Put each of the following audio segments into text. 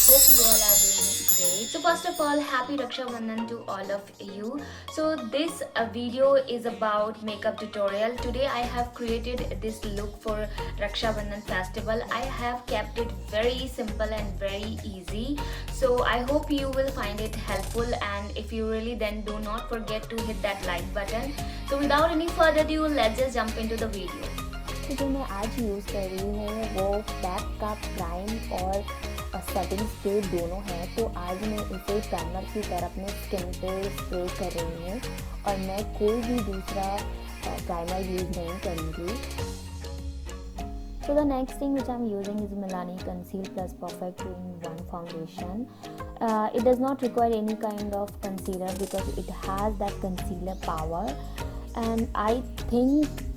Hope you all are doing great. So first of all, happy Raksha Bandhan to all of you. So this video is about makeup tutorial. Today I have created this look for Raksha Bandhan festival. I have kept it very simple and very easy. So I hope you will find it helpful, and if you really, then do not forget to hit that like button. So without any further ado, let's just jump into the video. तो जो मैं आज use कर रही हूँ वो back का prime और सेटिंग स्प्रे दोनों हैं। तो आज मैं इसे प्राइमर की तरह अपने स्किन पे स्प्रे कर रही हूँ और मैं कोई भी दूसरा प्राइमर यूज़ नहीं करूँगी। So the next thing which I'm using is Milani Conceal Plus Perfect 2-in-1 foundation. It does not require any kind of concealer because it has that concealer power, and I think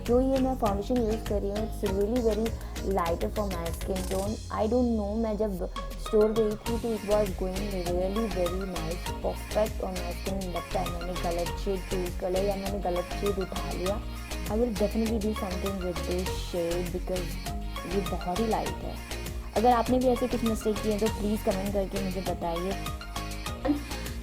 जो ये मैं foundation use कर रही हूँ it's really very lighter for my skin tone. I don't know, मैं जब store गई थी तो it was going really very nice, perfect on my skin. लगता है मैंने गलत शेड चूज़ कर लिया या मैंने गलत शेड उठा लिया। I will definitely do something with this shade because ये बहुत ही लाइट है। अगर आपने भी ऐसे कुछ मिस्टेक किए तो प्लीज़ कमेंट करके मुझे बताइए।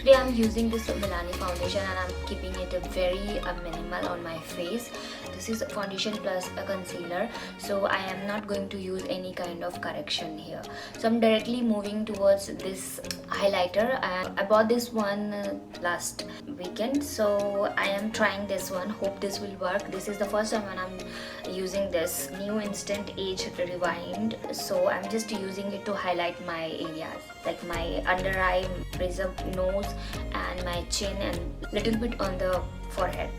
Today I'm using this Milani foundation and I'm keeping it very minimal on my face. This is foundation plus a concealer, so I am not going to use any kind of correction here. So I'm directly moving towards this highlighter. I bought this one last weekend, so I am trying this one. Hope this will work. This is the first time when I'm using this new Instant Age Rewind, so I'm just using it to highlight my areas like my under eye, razor nose, and my chin, and little bit on the forehead.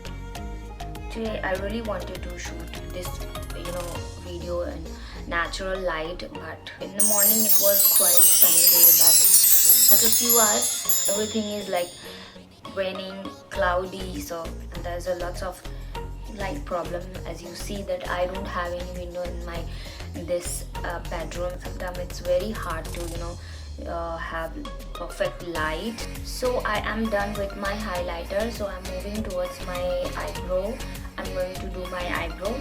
Today I really wanted to shoot this video in natural light, but in the morning it was quite sunny day, but after a few hours everything is like raining, cloudy, so there's a lots of light problem. As you see that I don't have any window in my this bedroom. Sometimes it's very hard to have perfect light. So I am done with my highlighter, so I'm moving towards my eyebrow. I'm going to do my eyebrow.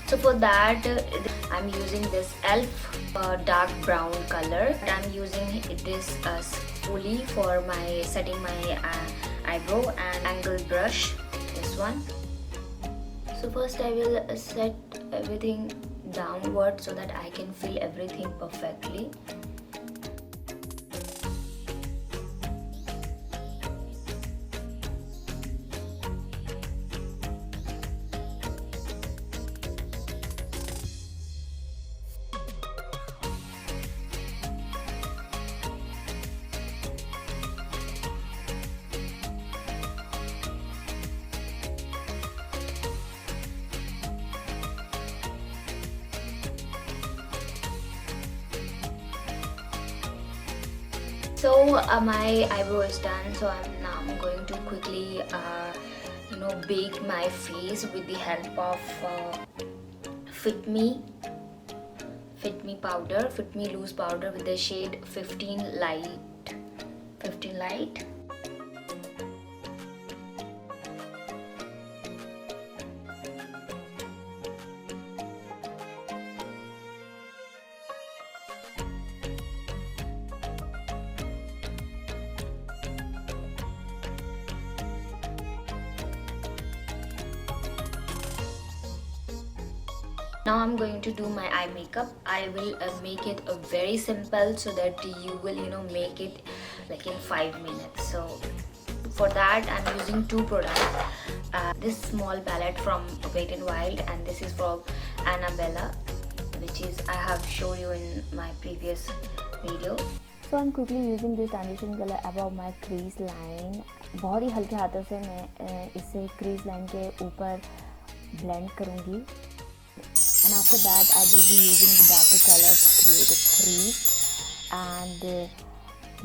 So for that I'm using this elf dark brown color. I'm using this fully for my setting my eyebrow and angle brush, this one. So first I will set everything downward so that I can feel everything perfectly. So my eyebrow is done, so I'm going to quickly bake my face with the help of Fit Me powder, Fit Me loose powder with the shade 15 light. Now I'm going to do my eye makeup. I will make it very simple so that you will make it like in 5 minutes. So for that I'm using two products. This small palette from Wet n Wild, and this is from Annabella, which is I have shown you in my previous video. So I'm quickly using this transition color above my crease line. बहुत ही हल्के हाथों से मैं इसे crease line के ऊपर blend करूँगी. And after that I will be using the darker color to create a crease. And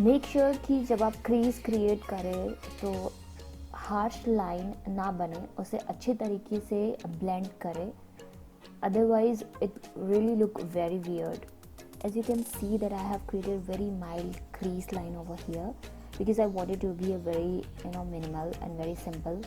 make sure कि जब आप crease create करें तो harsh line ना बने, उसे अच्छे तरीके से blend करें, otherwise it really look very weird. As you can see that I have created very mild crease line over here because I wanted to be a very minimal and very simple.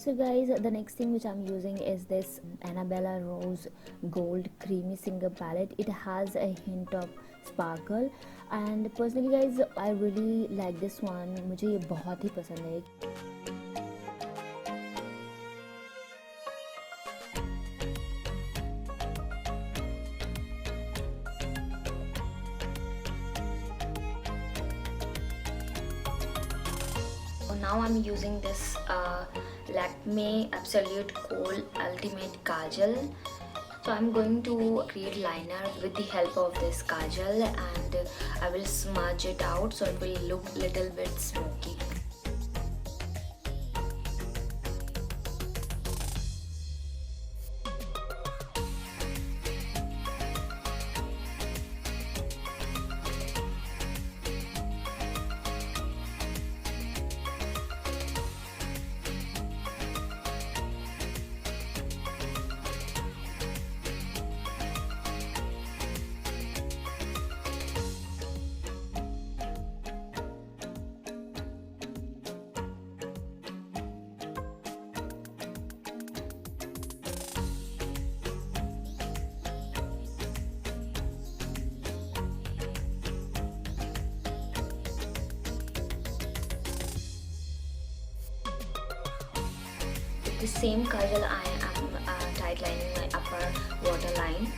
So guys, the next thing which I'm using is this Annabella Rose Gold Creamy Singer palette. It has a hint of sparkle and personally guys I really like this one. मुझे ये बहुत ही पसंद है. Now I'm using this Lakme Absolute Kohl Ultimate Kajal. So I'm going to create liner with the help of this kajal, and I will smudge it out so it will look little bit smoky. The same kajal I am tight lining my upper waterline.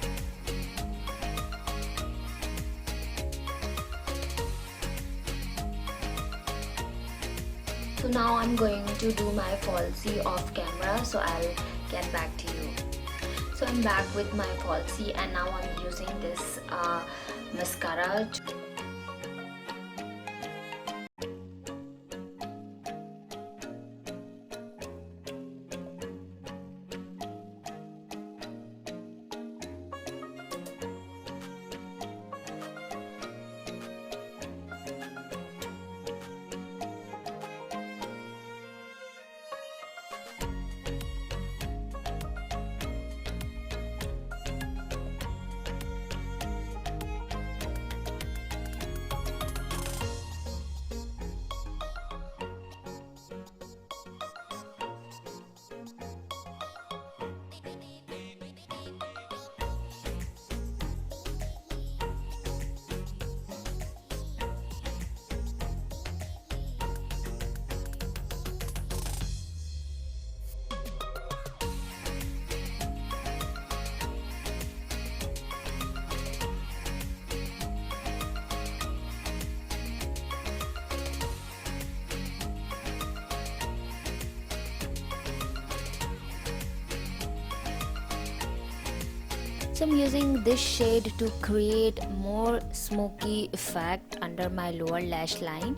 So now I'm going to do my falsie off camera, so I'll get back to you. So I'm back with my falsie and now I'm using this mascara. So I'm using this shade to create more smoky effect under my lower lash line.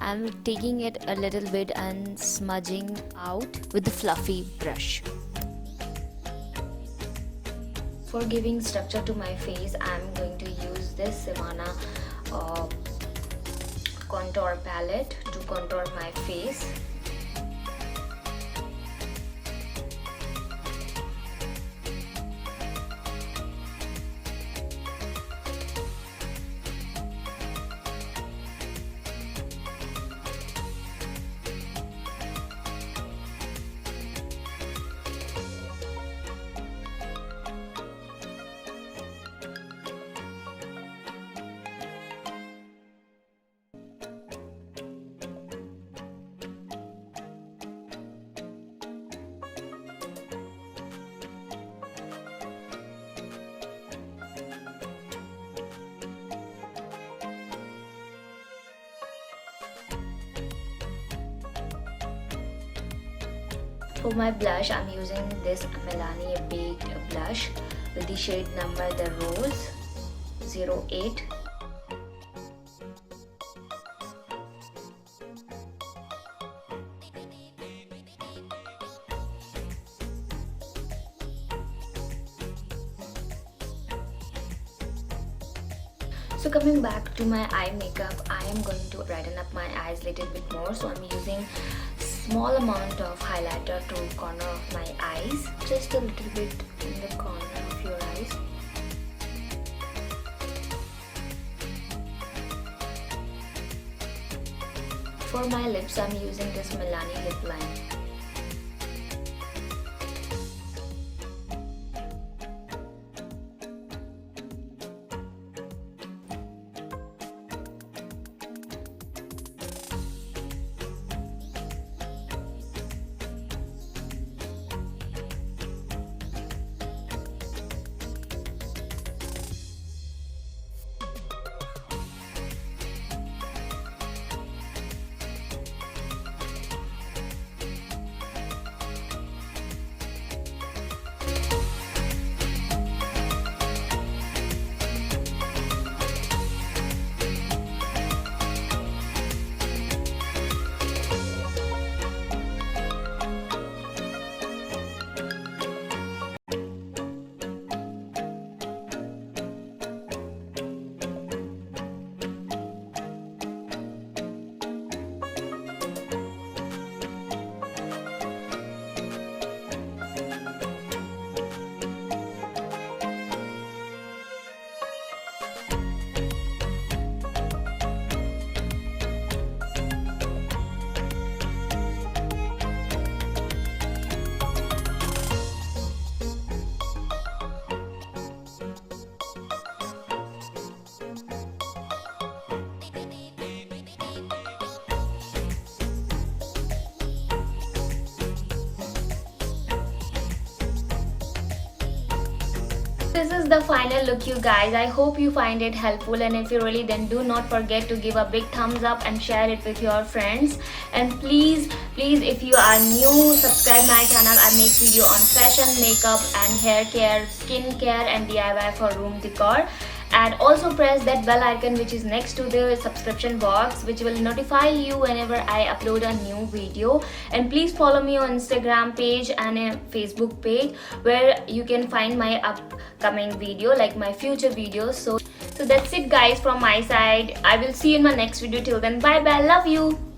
I'm taking it a little bit and smudging out with the fluffy brush. For giving structure to my face, I'm going to use this Savannah contour palette to contour my face. For my blush, I'm using this Milani Baked blush with the shade number The Rose 08. So coming back to my eye makeup, I am going to brighten up my eyes a little bit more. So I'm using small amount of highlighter to corner of my eyes, just a little bit in the corner of your eyes. For my lips, I'm using this Milani lip line. this is the final look, you guys. I hope you find it helpful, and if you really, then do not forget to give a big thumbs up and share it with your friends. And please if you are new, subscribe my channel. I make video on fashion, makeup and hair care, skin care and DIY for room decor. And also press that bell icon which is next to the subscription box, which will notify you whenever I upload a new video. And please follow me on Instagram page and a Facebook page, where you can find my upcoming video, like my future videos. So that's it guys from my side. I will see you in my next video. Till then, bye bye, love you.